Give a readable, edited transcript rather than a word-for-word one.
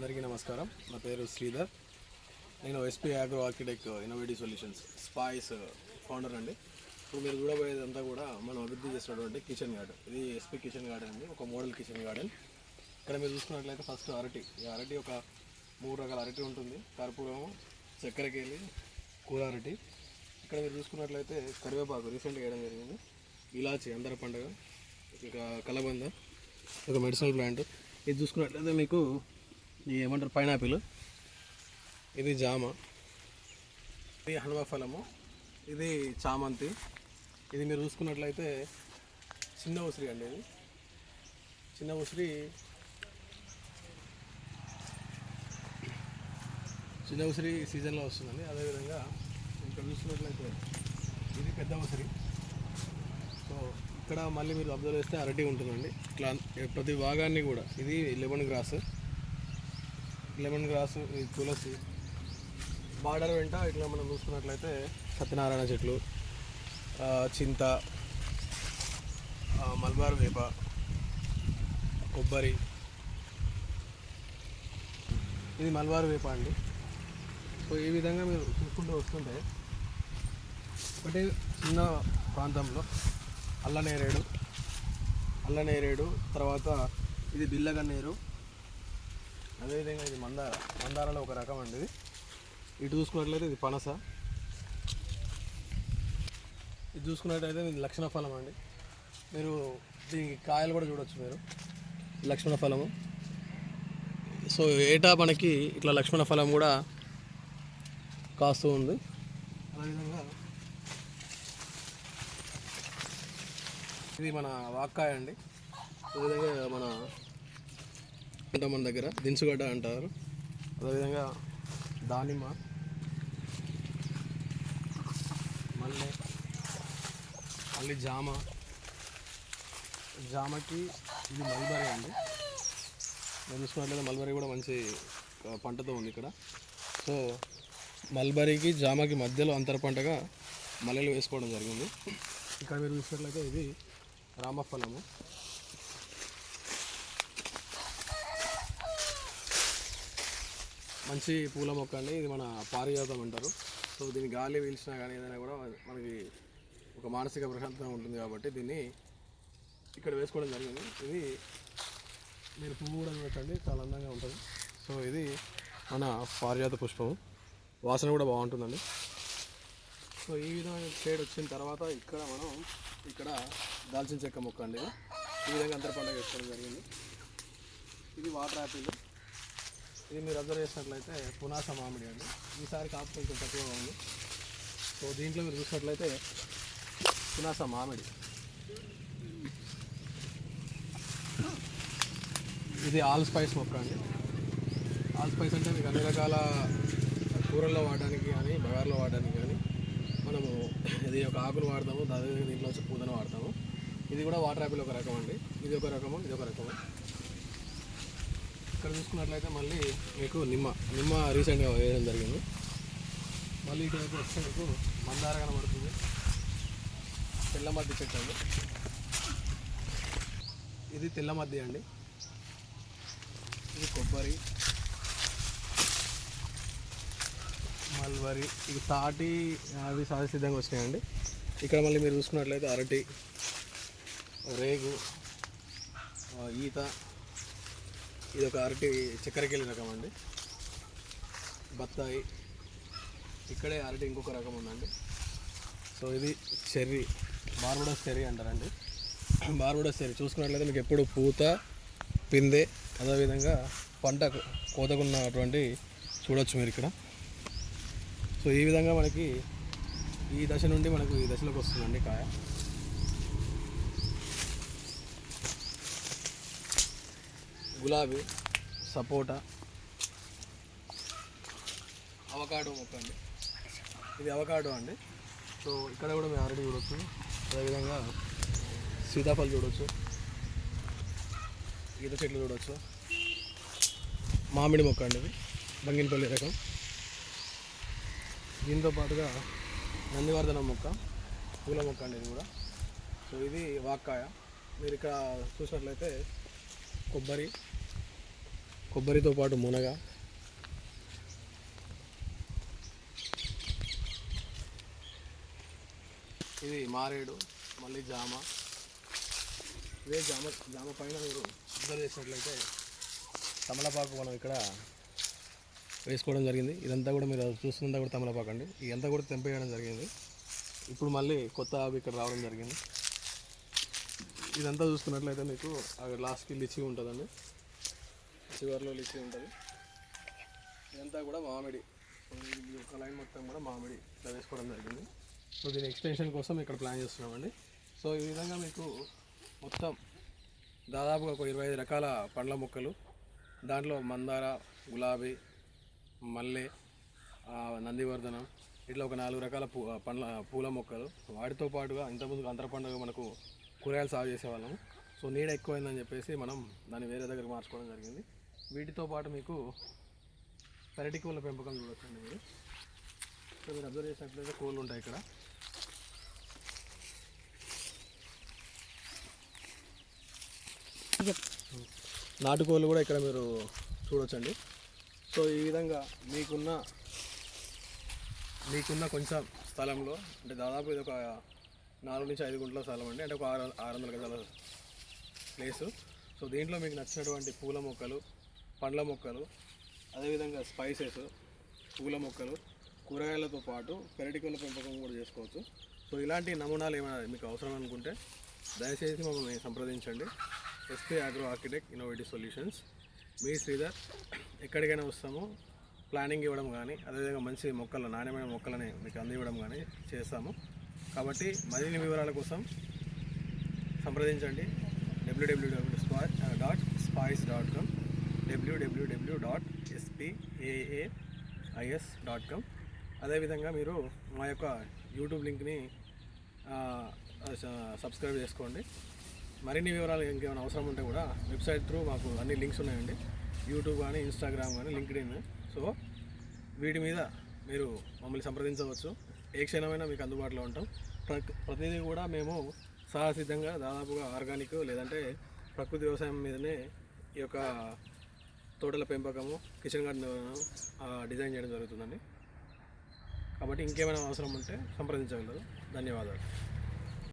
అందరికీ నమస్కారం. నా పేరు శ్రీధర్. నేను SP agro architect innovative solutions spice founder అండి. ఇప్పుడు మీరు చూడబోయేదంతా కూడా మనం అభివృద్ధి చేసినటువంటి కిచెన్ గార్డెన్. ఇది ఎస్పీ కిచెన్ గార్డెన్ అండి, ఒక మోడల్ కిచెన్ గార్డెన్. ఇక్కడ మీరు చూసుకున్నట్లయితే ఫస్ట్ అరటి, ఈ అరటి ఒక 3 రకాల అరటి ఉంటుంది. కర్పూరం, చక్కెరకేళి, కూర అరటి. ఇక్కడ మీరు చూసుకున్నట్లయితే కరివేపాకు రీసెంట్గా వేయడం జరిగింది. ఇలాచి, అందర పండుగ, ఇక కలబంద, ఒక మెడిసినల్ ప్లాంట్. ఇది చూసుకున్నట్లయితే మీకు ఇది ఏమంటారు, పైనాపిల్, ఇది జామ, ఇది హనుమ ఫలము, ఇది చామంతి. ఇది మీరు చూసుకున్నట్లయితే చిన్న ఉసిరి అండి. ఇది చిన్న ఉసిరి, చిన్న ఉసిరి సీజన్లో వస్తుందండి. అదేవిధంగా ఇక్కడ చూసుకున్నట్లయితే ఇది పెద్ద ఉసిరి. సో ఇక్కడ మళ్ళీ మీరు అబ్జర్వ్ చేస్తే అరటి ఉంటుందండి. ఇట్లా ప్రతి భాగాన్ని కూడా, ఇది లెమన్ గ్రాస్, ఇది తులసి. బార్డర్ వెంట ఇట్లా మనం చూసుకున్నట్లయితే సత్యనారాయణ చెట్లు, చింత, మల్బార్ వేప, కొబ్బరి. ఇది మల్బార్ వేప అండి. సో ఈ విధంగా మీరు చూసుకుంటూ వస్తుంటే ఒకటి చిన్న ప్రాంతంలో అల్లనేరేడు, తర్వాత ఇది బిల్లగన్నేరు, అదేవిధంగా ఇది మందారలో ఒక రకం అండి. ఇది ఇటు చూసుకున్నట్లయితే ఇది పనస, ఇది చూసుకున్నట్లయితే ఇది లక్షణ ఫలం అండి. మీరు దీనికి కాయలు కూడా చూడవచ్చు మీరు, లక్ష్మణ ఫలము. సో ఏటా మనకి ఇట్లా లక్ష్మణ ఫలం కూడా కాస్తూ ఉంది. అదేవిధంగా ఇది మన వాక్కాయ అండి. అదేవిధంగా మన దగ్గర దినుసుగడ్డ అంటారు. అదేవిధంగా దానిమ్మ, మళ్ళీ జామకి ఇది మల్బరీ అండి. నేను చూసుకున్నట్లయితే మల్బరీ కూడా మంచి పంటతో ఉంది ఇక్కడ. సో మల్బరీకి జామకి మధ్యలో అంతర పంటగా మల్లెలు వేసుకోవడం జరిగింది. ఇక్కడ మీరు చూసినట్లయితే ఇది రామఫలము. మంచి పూల మొక్క అండి. ఇది మన పారిజాతం అంటారు. సో దీన్ని గాలి పీల్చినా కానీ ఏదైనా కూడా మనకి ఒక మానసిక ప్రశాంతత ఉంటుంది కాబట్టి దీన్ని ఇక్కడ వేసుకోవడం జరిగింది. ఇది మీరు పువ్వు కూడా చూడొచ్చండి, చాలా అందంగా ఉంటుంది. సో ఇది మన పారిజాత పుష్పము, వాసన కూడా బాగుంటుందండి. సో ఈ విధమైన షేడ్ వచ్చిన తర్వాత ఇక్కడ దాల్చిన చెక్క మొక్క అండి. ఈ విధంగా అంతర పంట వేసుకోవడం జరిగింది. ఇది వాటర్ యాపిల్. ఇది మీరు అబ్జర్వ్ చేసినట్లయితే పునాస మామిడి అండి. ఈసారి కాపు కొంచెం తక్కువగా ఉంది. సో దీంట్లో మీరు చూసినట్లయితే పునాస మామిడి. ఇది ఆల్ స్పైస్ మొక్క అండి. ఆల్ స్పైస్ అంటే మీకు అన్ని రకాల కూరల్లో వాడడానికి కానీ, బగార్లో వాడడానికి కానీ మనము ఇది ఒక ఆకును వాడతాము. అదేవిధంగా దీంట్లో వచ్చి పూదన వాడతాము. ఇది కూడా వాటర్ యాపిల్ ఒక రకం అండి. ఇది ఒక రకము, ఇది ఒక రకము. ఇక్కడ చూసుకున్నట్లయితే మళ్ళీ మీకు నిమ్మ రీసెంట్గా వేయడం జరిగింది. మళ్ళీ ఇటువైపు వస్తే మీకు మందార కనబడుతుంది, తెల్లమద్ది చెట్టు అండి. ఇది తెల్లమద్ది అండి. ఇది కొబ్బరి, మల్బరీ, ఇది అవి సహజసిద్ధంగా వచ్చినాయండి. ఇక్కడ మళ్ళీ మీరు చూసుకున్నట్లయితే అరటి, రేగు, ఈత. ఇది ఒక అరటి చక్కెరకేళి రకం అండి. బత్తాయి, ఇక్కడే అరటి ఇంకొక రకం ఉందండి. సో ఇది చెర్రీ, బార్బడోస్ చెర్రీ అంటారండి. బార్బడోస్ చెర్రీ చూసుకున్నట్లయితే మీకు ఎప్పుడు పూత, పిందె, అదేవిధంగా పంట కోతకున్నటువంటి చూడవచ్చు మీరు ఇక్కడ. సో ఈ విధంగా మనకి ఈ దశ నుండి మనకు ఈ దశలోకి వస్తుందండి కాయ. గులాబీ, సపోటా, అవకాడో మొక్క అండి. ఇది అవకాడో అండి. సో ఇక్కడ కూడా మేము అరటి చూడవచ్చు, అదేవిధంగా సీతాఫలం చూడవచ్చు, ఈత చెట్లు చూడవచ్చు. మామిడి మొక్క అండి, ఇది బంగినపల్లి రకం. దీంతో పాటుగా నందివర్ధనం మొక్క, పూల మొక్క అండి ఇది కూడా. సో ఇది వాక్కాయ. మీరు ఇక్కడ చూసినట్లయితే కొబ్బరి, కొబ్బరితో పాటు మునగ, ఇది మారేడు, మళ్ళీ జామ. ఇదే జామ పైన మీరు అబ్జర్వ్ చేసినట్లయితే తమలపాకు మనం ఇక్కడ వేసుకోవడం జరిగింది. ఇదంతా కూడా మీరు చూస్తున్నంతా కూడా తమలపాకు అండి. ఇదంతా కూడా తెంపేయడం జరిగింది. ఇప్పుడు మళ్ళీ కొత్త ఆకు ఇక్కడ రావడం జరిగింది. ఇదంతా చూసుకున్నట్లయితే మీకు లాస్ట్కి లిచి ఉంటుందండి, చివరిలో లిచి ఉంటుంది. ఇదంతా కూడా మామిడి, ఈ ఒక లైన్ మొత్తం కూడా మామిడి ఇట్లా వేసుకోవడం జరిగింది. సో దీని ఎక్స్టెన్షన్ కోసం ఇక్కడ ప్లాన్ చేస్తున్నామండి. సో ఈ విధంగా మీకు మొత్తం దాదాపుగా ఒక 25 రకాల పండ్ల మొక్కలు, దాంట్లో మందార, గులాబీ, మల్లె, నందివర్ధనం, ఇట్లా ఒక 4 రకాల పూల మొక్కలు. వాటితో పాటుగా ఇంతకుముందు అంతర పండుగ మనకు కూరగాయలు సాగు చేసేవాళ్ళము. సో నీడ ఎక్కువైందని చెప్పేసి మనం దాన్ని వేరే దగ్గరికి మార్చుకోవడం జరిగింది. వీటితో పాటు మీకు పెరటి కోళ్ళ పెంపకం చూడొచ్చండి మీరు. సో మీరు అబ్జర్వ్ చేసినట్లయితే కోళ్ళు ఉంటాయి ఇక్కడ. నాటుకోళ్ళు కూడా ఇక్కడ మీరు చూడొచ్చండి. సో ఈ విధంగా మీకున్న కొంచెం స్థలంలో, అంటే దాదాపు ఇది ఒక 4 నుంచి 5 గుంటల స్థలం అండి, అంటే ఒక 600 గజాల ప్లేసు. సో దీంట్లో మీకు నచ్చినటువంటి పూల మొక్కలు, పండ్ల మొక్కలు, అదేవిధంగా స్పైసెస్, పూల మొక్కలు, కూరగాయలతో పాటు పెరటికోళ్ళ పెంపకం కూడా చేసుకోవచ్చు. సో ఇలాంటి నమూనాలు ఏమైనా మీకు అవసరం అనుకుంటే దయచేసి మమ్మల్ని సంప్రదించండి. SP agro architect innovative solutions, మీ శ్రీధర్. ఎక్కడికైనా వస్తాము, ప్లానింగ్ ఇవ్వడం కానీ, అదేవిధంగా మంచి మొక్కలు, నాణ్యమైన మొక్కలని మీకు అందివ్వడం కానీ చేస్తాము. కాబట్టి మరిన్ని వివరాల కోసం సంప్రదించండి www.spice.com, www.spaais.com. అదేవిధంగా మీరు మా యొక్క యూట్యూబ్ లింక్ని సబ్స్క్రైబ్ చేసుకోండి. మరిన్ని వివరాలు ఇంకేమైనా అవసరం ఉంటే కూడా వెబ్సైట్ త్రూ మాకు అన్ని లింక్స్ ఉన్నాయండి, యూట్యూబ్ కానీ, ఇన్స్టాగ్రామ్ కానీ, లింక్డ్ఇన్. సో వీటి మీద మీరు మమ్మల్ని సంప్రదించవచ్చు. ఏ క్షణమైనా మీకు అందుబాటులో ఉంటాం. ప్రతిదీ కూడా మేము సహసిద్ధంగా దాదాపుగా ఆర్గానిక్ లేదంటే ప్రకృతి వ్యవసాయం మీదనే ఈ యొక్క తోటల పెంపకము, కిచెన్ గార్డెన్ డిజైన్ చేయడం జరుగుతుందండి. కాబట్టి ఇంకేమైనా అవసరం ఉంటే సంప్రదించగలరు. ధన్యవాదాలు.